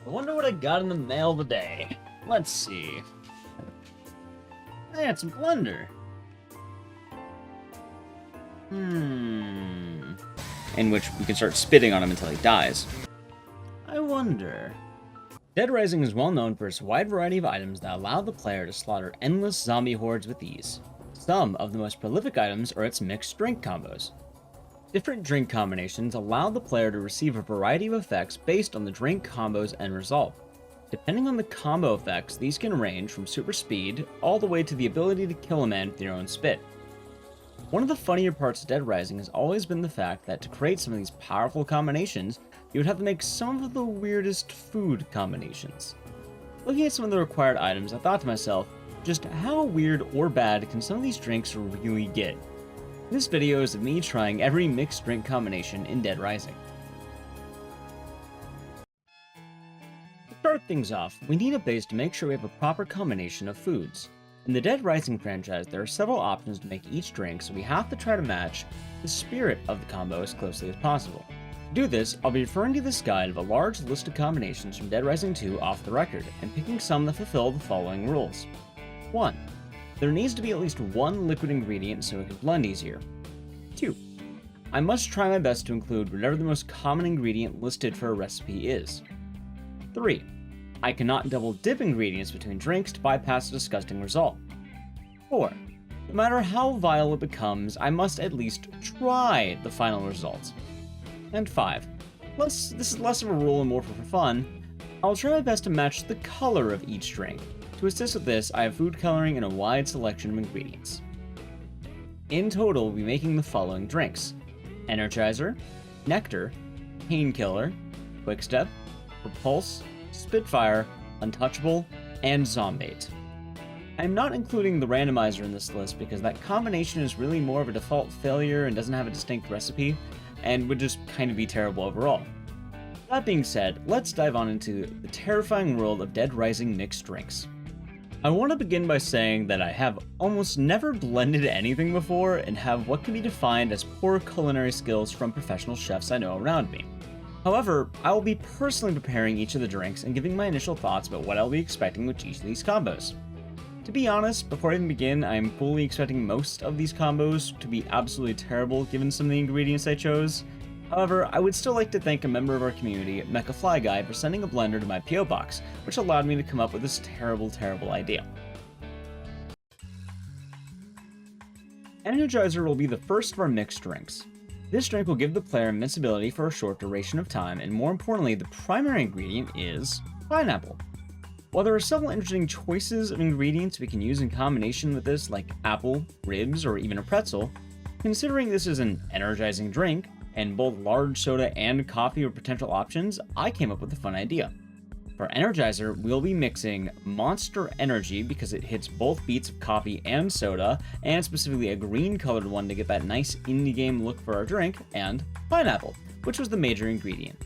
I wonder what I got in the mail today. Let's see. Hey, it's a blender. In which we can start spitting on him until he dies. I wonder. Dead Rising is well known for its wide variety of items that allow the player to slaughter endless zombie hordes with ease. Some of the most prolific items are its mixed drink combos. Different drink combinations allow the player to receive a variety of effects based on the drink combo's end result. Depending on the combo effects, these can range from super speed all the way to the ability to kill a man with your own spit. One of the funnier parts of Dead Rising has always been the fact that to create some of these powerful combinations, you would have to make some of the weirdest food combinations. Looking at some of the required items, I thought to myself, just how weird or bad can some of these drinks really get? This video is of me trying every mixed drink combination in Dead Rising. To start things off, we need a base to make sure we have a proper combination of foods. In the Dead Rising franchise, there are several options to make each drink, so we have to try to match the spirit of the combo as closely as possible. To do this, I'll be referring to this guide of a large list of combinations from Dead Rising 2 off the record, and picking some that fulfill the following rules. 1. There needs to be at least one liquid ingredient so it can blend easier. 2. I must try my best to include whatever the most common ingredient listed for a recipe is. 3. I cannot double dip ingredients between drinks to bypass a disgusting result. 4. No matter how vile it becomes, I must at least try the final result. And 5. This is less of a rule and more for fun. I'll try my best to match the color of each drink. To assist with this, I have food coloring and a wide selection of ingredients. In total, we'll be making the following drinks: Energizer, Nectar, Painkiller, Quickstep, Repulse, Spitfire, Untouchable, and Zombate. I'm not including the randomizer in this list because that combination is really more of a default failure and doesn't have a distinct recipe, and would just kind of be terrible overall. That being said, let's dive on into the terrifying world of Dead Rising mixed drinks. I want to begin by saying that I have almost never blended anything before and have what can be defined as poor culinary skills from professional chefs I know around me. However, I will be personally preparing each of the drinks and giving my initial thoughts about what I'll be expecting with each of these combos. To be honest, before I even begin, I am fully expecting most of these combos to be absolutely terrible given some of the ingredients I chose. However, I would still like to thank a member of our community, Mecha Fly Guy, for sending a blender to my PO box, which allowed me to come up with this terrible idea. Energizer will be the first of our mixed drinks. This drink will give the player invincibility for a short duration of time, and more importantly, the primary ingredient is pineapple. While there are several interesting choices of ingredients we can use in combination with this, like apple, ribs, or even a pretzel, considering this is an energizing drink, and both large soda and coffee are potential options, I came up with a fun idea. For Energizer, we'll be mixing Monster Energy because it hits both beats of coffee and soda, and specifically a green colored one to get that nice indie game look for our drink, and pineapple, which was the major ingredient.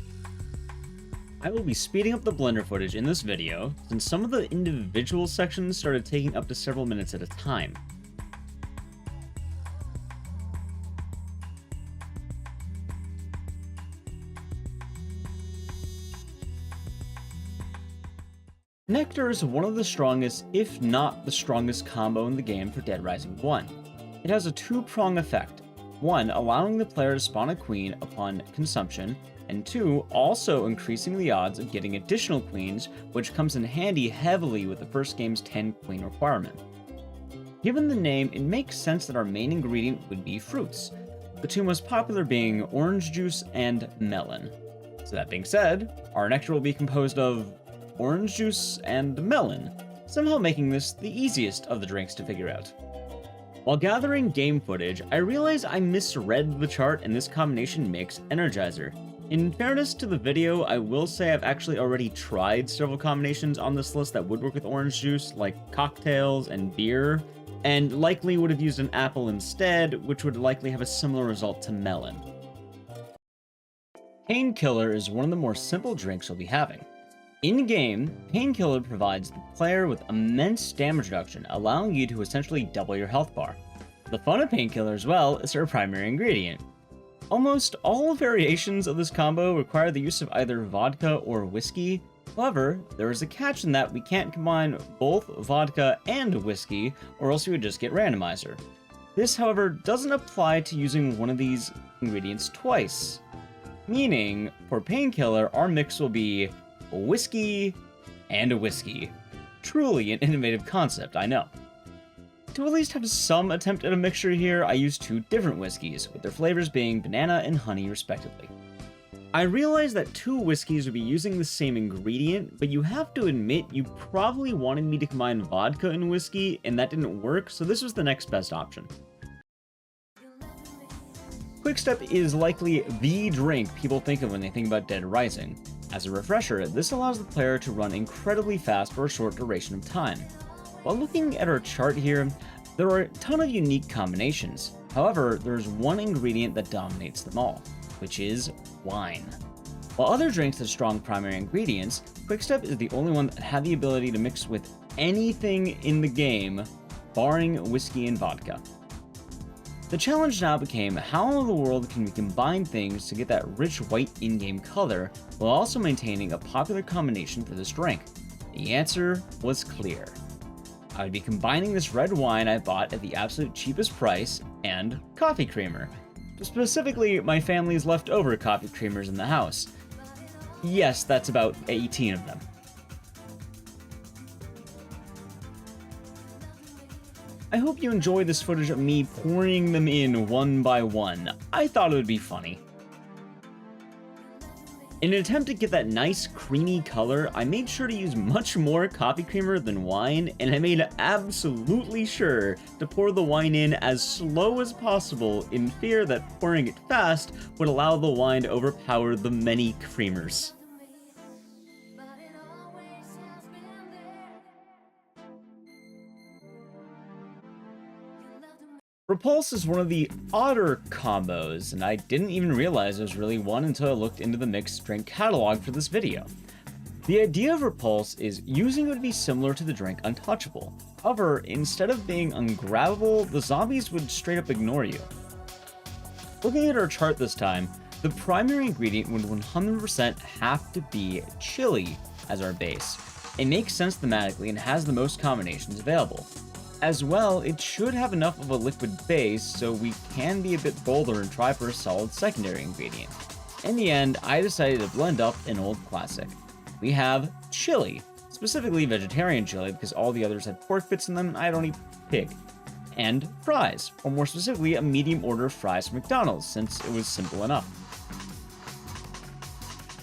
I will be speeding up the blender footage in this video, since some of the individual sections started taking up to several minutes at a time. Nectar is one of the strongest, if not the strongest combo in the game for Dead Rising 1. It has a two-prong effect. 1, allowing the player to spawn a queen upon consumption, and 2, also increasing the odds of getting additional queens, which comes in handy heavily with the first game's 10 queen requirement. Given the name, it makes sense that our main ingredient would be fruits, the two most popular being orange juice and melon. So that being said, our nectar will be composed of orange juice and melon, somehow making this the easiest of the drinks to figure out. While gathering game footage, I realized I misread the chart and this combination makes Energizer. In fairness to the video, I will say I've actually already tried several combinations on this list that would work with orange juice, like cocktails and beer, and likely would have used an apple instead, which would likely have a similar result to melon. Painkiller is one of the more simple drinks we'll be having. In-game, Painkiller provides the player with immense damage reduction, allowing you to essentially double your health bar. The fun of Painkiller as well is our primary ingredient. Almost all variations of this combo require the use of either vodka or whiskey, However, there is a catch in that we can't combine both vodka and whiskey, or else we would just get randomizer. This, however, doesn't apply to using one of these ingredients twice. Meaning, for painkiller, our mix will be a whiskey and a whiskey. Truly an innovative concept, I know. To at least have some attempt at a mixture here, I used two different whiskeys, with their flavors being banana and honey respectively. I realized that two whiskeys would be using the same ingredient, but you have to admit you probably wanted me to combine vodka and whiskey, and that didn't work, so this was the next best option. Quickstep is likely the drink people think of when they think about Dead Rising. As a refresher, this allows the player to run incredibly fast for a short duration of time. While looking at our chart here, there are a ton of unique combinations. However, there's one ingredient that dominates them all, which is wine. While other drinks have strong primary ingredients, Quickstep is the only one that had the ability to mix with anything in the game, barring whiskey and vodka. The challenge now became how in the world can we combine things to get that rich white in-game color while also maintaining a popular combination for this drink. The answer was clear. I would be combining this red wine I bought at the absolute cheapest price and coffee creamer. Specifically, my family's leftover coffee creamers in the house. Yes, that's about 18 of them. I hope you enjoy this footage of me pouring them in one by one. I thought it would be funny. In an attempt to get that nice creamy color, I made sure to use much more coffee creamer than wine, and I made absolutely sure to pour the wine in as slow as possible in fear that pouring it fast would allow the wine to overpower the many creamers. Repulse is one of the odder combos, and I didn't even realize there was really one until I looked into the mixed drink catalog for this video. The idea of Repulse is using it would be similar to the drink Untouchable. However, instead of being ungrabbable, the zombies would straight up ignore you. Looking at our chart this time, the primary ingredient would 100% have to be chili as our base. It makes sense thematically and has the most combinations available. As well, it should have enough of a liquid base, so we can be a bit bolder and try for a solid secondary ingredient. In the end, I decided to blend up an old classic. We have chili, specifically vegetarian chili because all the others had pork bits in them, I don't eat pig. And fries, or more specifically a medium order of fries from McDonald's, since it was simple enough.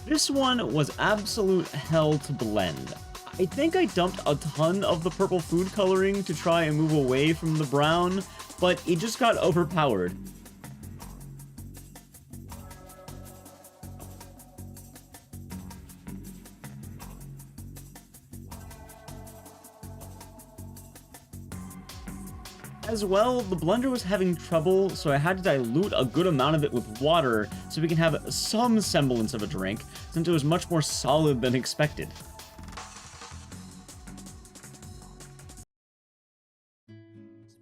This one was absolute hell to blend. I think I dumped a ton of the purple food coloring to try and move away from the brown, but it just got overpowered. As well, the blender was having trouble, so I had to dilute a good amount of it with water so we can have some semblance of a drink, since it was much more solid than expected.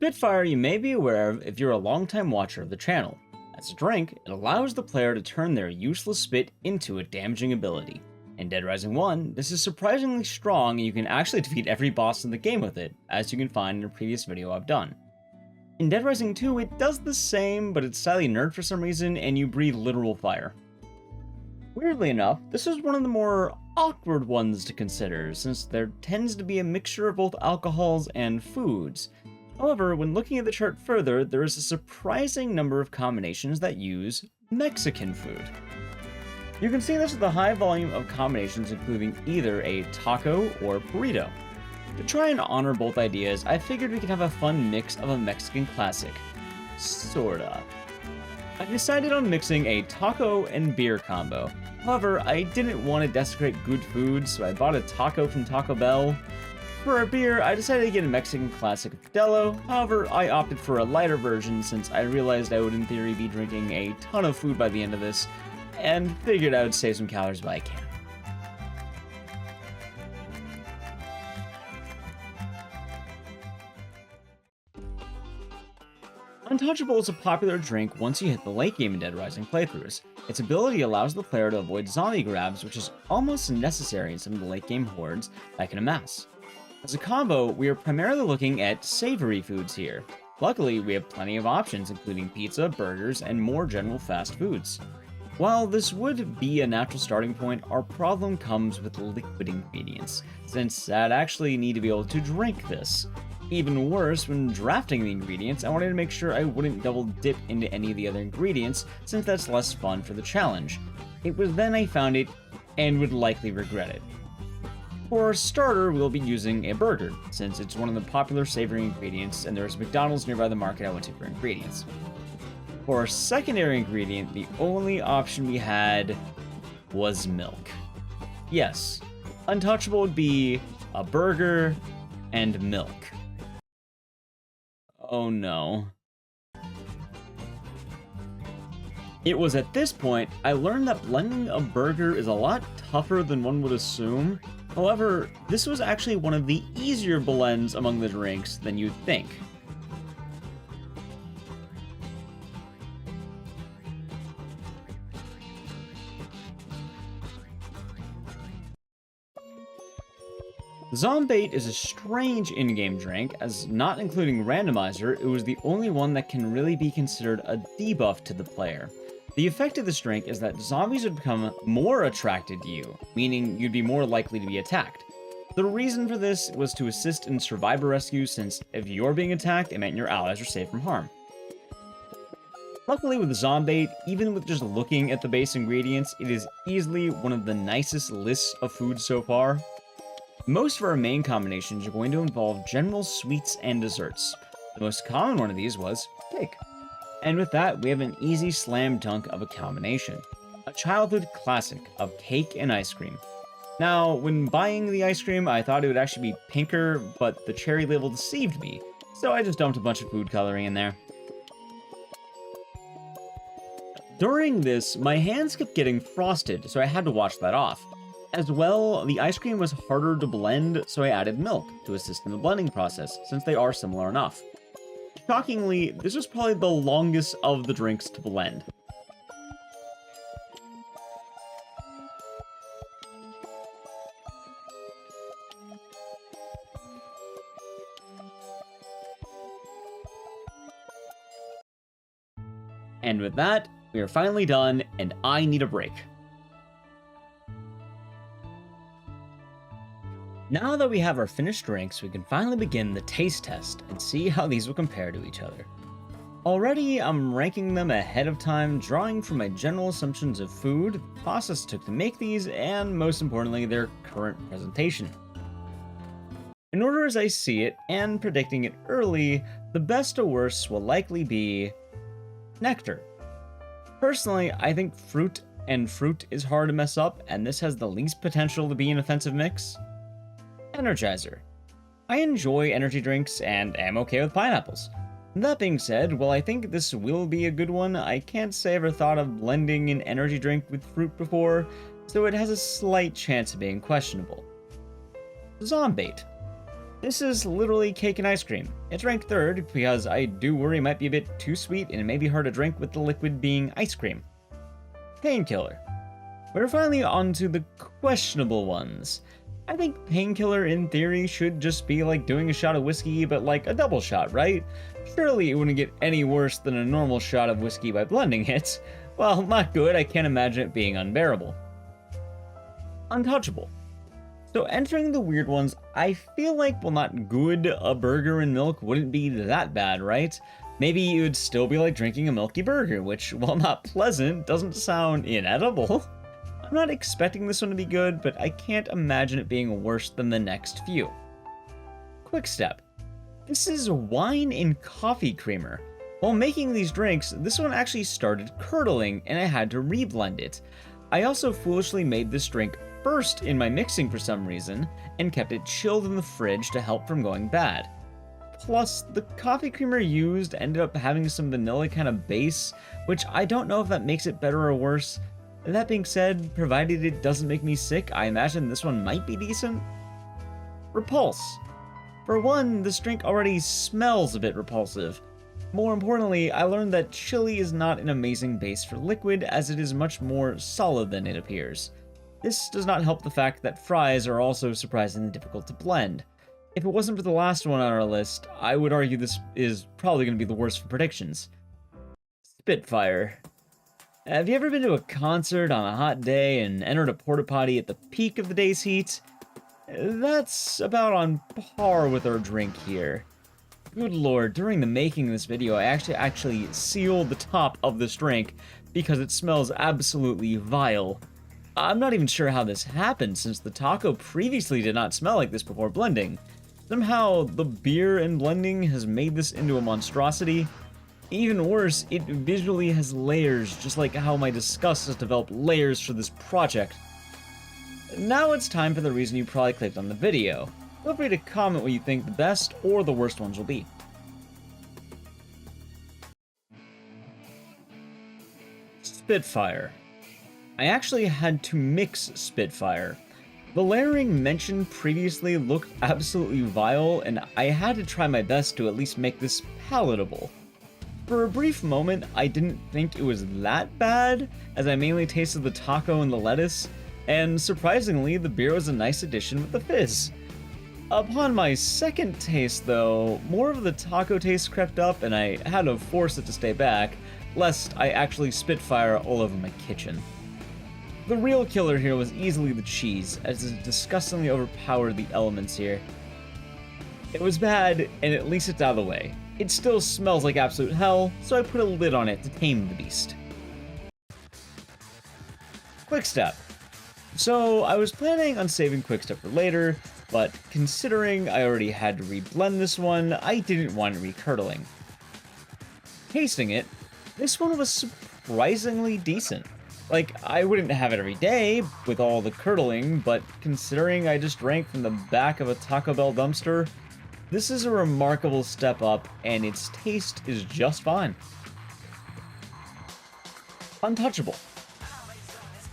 Spitfire you may be aware of if you're a longtime watcher of the channel. As a drink, it allows the player to turn their useless spit into a damaging ability. In Dead Rising 1, this is surprisingly strong and you can actually defeat every boss in the game with it, as you can find in a previous video I've done. In Dead Rising 2, it does the same, but it's slightly nerfed for some reason and you breathe literal fire. Weirdly enough, this is one of the more awkward ones to consider, since there tends to be a mixture of both alcohols and foods. However, when looking at the chart further, there is a surprising number of combinations that use Mexican food. You can see this with a high volume of combinations including either a taco or burrito. To try and honor both ideas, I figured we could have a fun mix of a Mexican classic. Sorta. I decided on mixing a taco and beer combo. However, I didn't want to desecrate good food, so I bought a taco from Taco Bell. For our beer, I decided to get a Mexican classic of Modelo. However, I opted for a lighter version since I realized I would in theory be drinking a ton of food by the end of this, and figured I would save some calories while I can. Untouchable is a popular drink once you hit the late game in Dead Rising playthroughs. Its ability allows the player to avoid zombie grabs, which is almost necessary in some of the late game hordes that can amass. As a combo, we are primarily looking at savory foods here. Luckily, we have plenty of options including pizza, burgers, and more general fast foods. While this would be a natural starting point, our problem comes with liquid ingredients, since I'd actually need to be able to drink this. Even worse, when drafting the ingredients, I wanted to make sure I wouldn't double dip into any of the other ingredients, since that's less fun for the challenge. It was then I found it, and would likely regret it. For our starter, we'll be using a burger, since it's one of the popular savory ingredients, and there's McDonald's nearby the market I went to for ingredients. For our secondary ingredient, the only option we had was milk. Yes, Untouchable would be a burger and milk. Oh no. It was at this point I learned that blending a burger is a lot tougher than one would assume. However, this was actually one of the easier blends among the drinks than you'd think. Zombait is a strange in-game drink, as not including randomizer, it was the only one that can really be considered a debuff to the player. The effect of this drink is that zombies would become more attracted to you, meaning you'd be more likely to be attacked. The reason for this was to assist in survivor rescue, since if you're being attacked, it meant your allies are safe from harm. Luckily with Zombait, even with just looking at the base ingredients, it is easily one of the nicest lists of foods so far. Most of our main combinations are going to involve general sweets and desserts. The most common one of these was cake. And with that, we have an easy slam dunk of a combination. A childhood classic of cake and ice cream. Now, when buying the ice cream, I thought it would actually be pinker, but the cherry label deceived me, so I just dumped a bunch of food coloring in there. During this, my hands kept getting frosted, so I had to wash that off. As well, the ice cream was harder to blend, so I added milk to assist in the blending process, since they are similar enough. Shockingly, this was probably the longest of the drinks to blend. And with that, we are finally done, and I need a break. Now that we have our finished drinks, we can finally begin the taste test and see how these will compare to each other. Already, I'm ranking them ahead of time, drawing from my general assumptions of food, the process it took to make these, and most importantly, their current presentation. In order as I see it, and predicting it early, the best to worst will likely be nectar. Personally, I think fruit is hard to mess up, and this has the least potential to be an offensive mix. Energizer. I enjoy energy drinks and am okay with pineapples. That being said, while I think this will be a good one, I can't say I ever thought of blending an energy drink with fruit before, so it has a slight chance of being questionable. Zombait. This is literally cake and ice cream. It's ranked third because I do worry it might be a bit too sweet and it may be hard to drink with the liquid being ice cream. Painkiller. We're finally on to the questionable ones. I think Painkiller in theory should just be like doing a shot of whiskey, but like a double shot, right? Surely it wouldn't get any worse than a normal shot of whiskey by blending it. Well, not good, I can't imagine it being unbearable. Untouchable. So entering the weird ones, I feel like, well, not good, a burger and milk wouldn't be that bad, right? Maybe it would still be like drinking a milky burger, which, while not pleasant, doesn't sound inedible. I'm not expecting this one to be good, but I can't imagine it being worse than the next few. Quick Step. This is wine and coffee creamer. While making these drinks, this one actually started curdling, and I had to reblend it. I also foolishly made this drink first in my mixing for some reason, and kept it chilled in the fridge to help from going bad. Plus, the coffee creamer used ended up having some vanilla kind of base, which I don't know if that makes it better or worse. That being said, provided it doesn't make me sick, I imagine this one might be decent. Repulse. For one, this drink already smells a bit repulsive. More importantly, I learned that chili is not an amazing base for liquid, as it is much more solid than it appears. This does not help the fact that fries are also surprisingly difficult to blend. If it wasn't for the last one on our list, I would argue this is probably going to be the worst for predictions. Spitfire. Have you ever been to a concert on a hot day and entered a porta potty at the peak of the day's heat? That's about on par with our drink here. Good lord, during the making of this video, I actually sealed the top of this drink because it smells absolutely vile. I'm not even sure how this happened, since the taco previously did not smell like this before blending. Somehow, the beer and blending has made this into a monstrosity. Even worse, it visually has layers, just like how my disgust has developed layers for this project. Now it's time for the reason you probably clicked on the video. Feel free to comment what you think the best or the worst ones will be. Spitfire. I actually had to mix Spitfire. The layering mentioned previously looked absolutely vile, and I had to try my best to at least make this palatable. For a brief moment, I didn't think it was that bad, as I mainly tasted the taco and the lettuce, and surprisingly, the beer was a nice addition with the fizz. Upon my second taste, though, more of the taco taste crept up, and I had to force it to stay back, lest I actually spitfire all over my kitchen. The real killer here was easily the cheese, as it disgustingly overpowered the elements here. It was bad, and at least it's out of the way. It still smells like absolute hell, so I put a lid on it to tame the beast. Quick Step. So, I was planning on saving Quick Step for later, but considering I already had to reblend this one, I didn't want it recurdling. Tasting it, this one was surprisingly decent. Like, I wouldn't have it every day with all the curdling, but considering I just drank from the back of a Taco Bell dumpster, this is a remarkable step up, and its taste is just fine. Untouchable.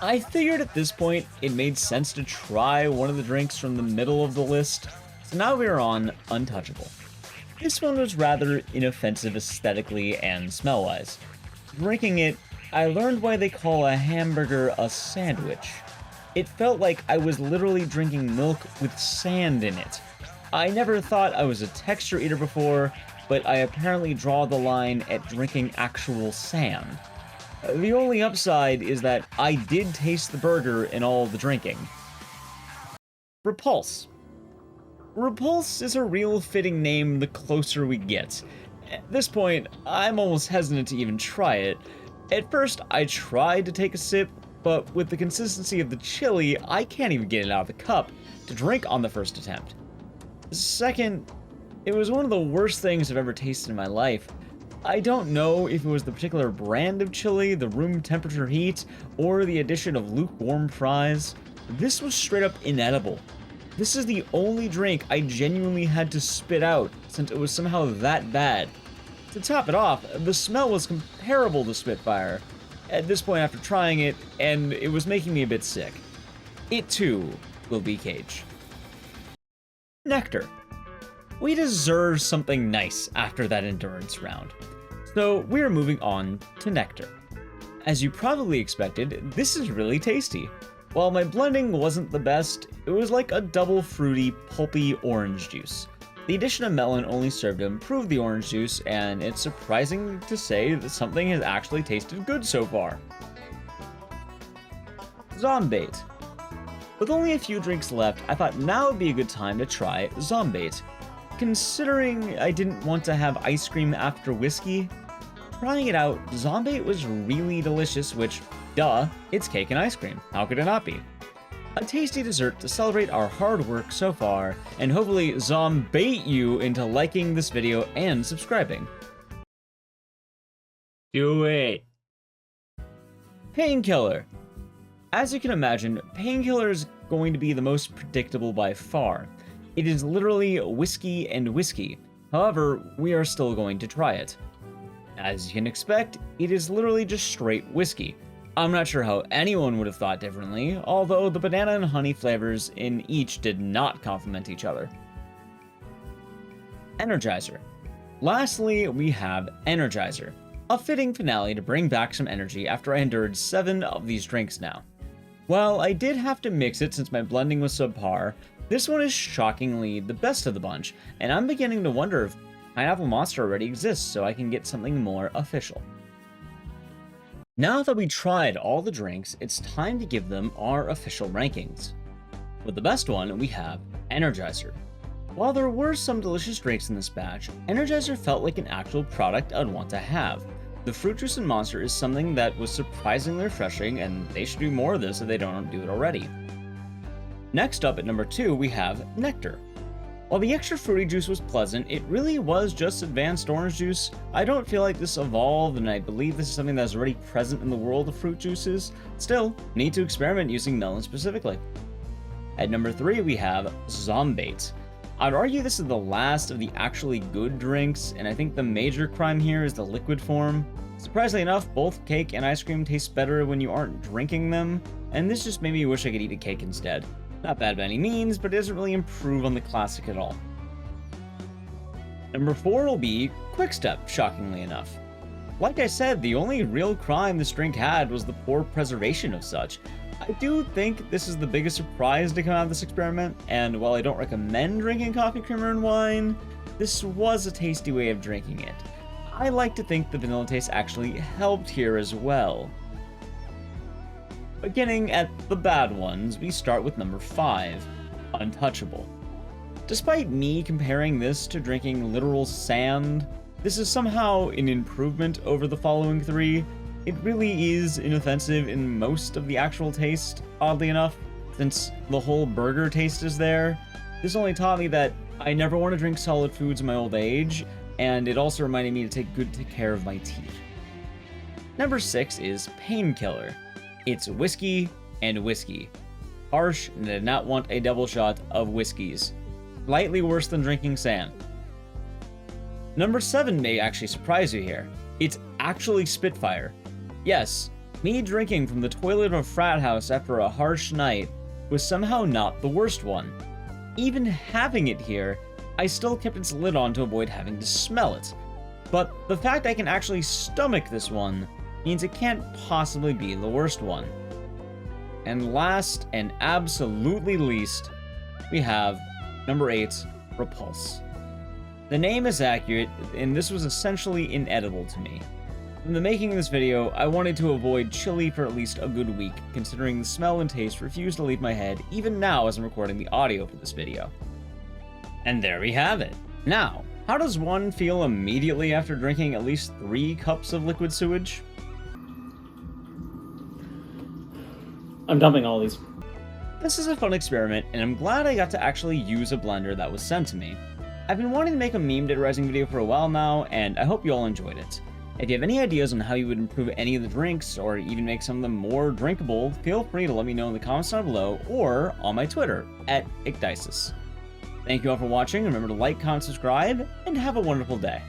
I figured at this point it made sense to try one of the drinks from the middle of the list, so now we are on Untouchable. This one was rather inoffensive aesthetically and smell-wise. Drinking it, I learned why they call a hamburger a sandwich. It felt like I was literally drinking milk with sand in it. I never thought I was a texture eater before, but I apparently draw the line at drinking actual sand. The only upside is that I did taste the burger in all the drinking. Repulse. Repulse is a real fitting name the closer we get. At this point, I'm almost hesitant to even try it. At first, I tried to take a sip, but with the consistency of the chili, I can't even get it out of the cup to drink on the first attempt. Second, it was one of the worst things I've ever tasted in my life. I don't know if it was the particular brand of chili, the room temperature heat, or the addition of lukewarm fries. This was straight up inedible. This is the only drink I genuinely had to spit out, since it was somehow that bad. To top it off, the smell was comparable to Spitfire at this point after trying it, and it was making me a bit sick. It too will be caged. Nectar. We deserve something nice after that endurance round. So we're moving on to Nectar. As you probably expected, this is really tasty. While my blending wasn't the best, it was like a double fruity, pulpy orange juice. The addition of melon only served to improve the orange juice, and it's surprising to say that something has actually tasted good so far. Zombait. With only a few drinks left, I thought now would be a good time to try Zombait. Considering I didn't want to have ice cream after whiskey, trying it out, Zombait was really delicious, which, duh, it's cake and ice cream. How could it not be? A tasty dessert to celebrate our hard work so far, and hopefully zombait you into liking this video and subscribing. Do it! Painkiller. As you can imagine, Painkiller is going to be the most predictable by far. It is literally whiskey and whiskey. However, we are still going to try it. As you can expect, it is literally just straight whiskey. I'm not sure how anyone would have thought differently, although the banana and honey flavors in each did not complement each other. Energizer. Lastly, we have Energizer, a fitting finale to bring back some energy after I endured 7 of these drinks now. While I did have to mix it since my blending was subpar, this one is shockingly the best of the bunch, and I'm beginning to wonder if Pineapple Monster already exists so I can get something more official. Now that we tried all the drinks, it's time to give them our official rankings. With the best one, we have Energizer. While there were some delicious drinks in this batch, Energizer felt like an actual product I'd want to have. The fruit juice in Monster is something that was surprisingly refreshing, and they should do more of this if they don't do it already. Next up at number 2, we have Nectar. While the extra fruity juice was pleasant, it really was just advanced orange juice. I don't feel like this evolved, and I believe this is something that is already present in the world of fruit juices. Still, need to experiment using melon specifically. At number 3, we have Zombate. I'd argue this is the last of the actually good drinks, and I think the major crime here is the liquid form. Surprisingly enough, both cake and ice cream taste better when you aren't drinking them, and this just made me wish I could eat a cake instead. Not bad by any means, but it doesn't really improve on the classic at all. Number 4 will be Quick Step, shockingly enough. Like I said, the only real crime this drink had was the poor preservation of such. I do think this is the biggest surprise to come out of this experiment, and while I don't recommend drinking coffee creamer and wine, this was a tasty way of drinking it. I like to think the vanilla taste actually helped here as well. Beginning at the bad ones, we start with number 5, Untouchable. Despite me comparing this to drinking literal sand, this is somehow an improvement over the following 3. It really is inoffensive in most of the actual taste, oddly enough, since the whole burger taste is there. This only taught me that I never want to drink solid foods in my old age, and it also reminded me to take good care of my teeth. Number 6 is Painkiller. It's whiskey and whiskey. Harsh, and I did not want a double shot of whiskeys. Slightly worse than drinking sand. Number 7 may actually surprise you here. It's actually Spitfire. Yes, me drinking from the toilet of a frat house after a harsh night was somehow not the worst one. Even having it here, I still kept its lid on to avoid having to smell it. But the fact I can actually stomach this one means it can't possibly be the worst one. And last and absolutely least, we have number 8, Repulse. The name is accurate, and this was essentially inedible to me. From the making of this video, I wanted to avoid chili for at least a good week, considering the smell and taste refuse to leave my head even now as I'm recording the audio for this video. And there we have it. Now, how does one feel immediately after drinking at least 3 cups of liquid sewage? I'm dumping all these. This is a fun experiment, and I'm glad I got to actually use a blender that was sent to me. I've been wanting to make a meme Dead Rising video for a while now, and I hope you all enjoyed it. If you have any ideas on how you would improve any of the drinks, or even make some of them more drinkable, feel free to let me know in the comments down below, or on my Twitter, @IcDices. Thank you all for watching, remember to like, comment, subscribe, and have a wonderful day.